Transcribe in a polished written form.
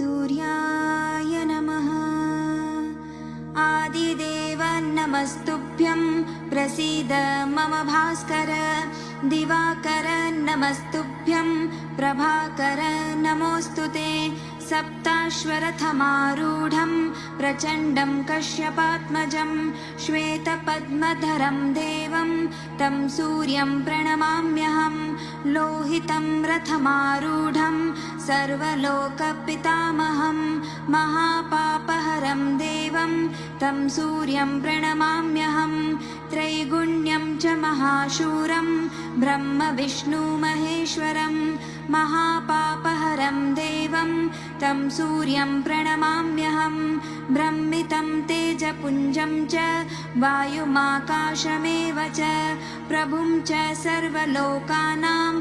सूर्याय नमः। आदिदेव नमस्तुभ्यं प्रसीद मम भास्कर। दिवाकर नमस्तुभ्यं प्रभाकर नमोऽस्तुते। सप्ताश्वरथमारूढं प्रचण्डं कश्यपात्मजं श्वेतपद्मधरं देवं तं सूर्यं प्रणमाम्यहं। लोहितं रथमारूढं सर्वलोकपितामहं महापापहरं देवं तं सूर्यं प्रणमाम्यहं। त्रैगुण्यं च महाशूरं ब्रह्मविष्णुमहेश्वरं महापापहरं देवं तं सूर्यं प्रणमाम्यहं। ब्रह्मितं तेजपुञ्जं च वायुमाकाशमेव च प्रभुं च सर्वलोकानां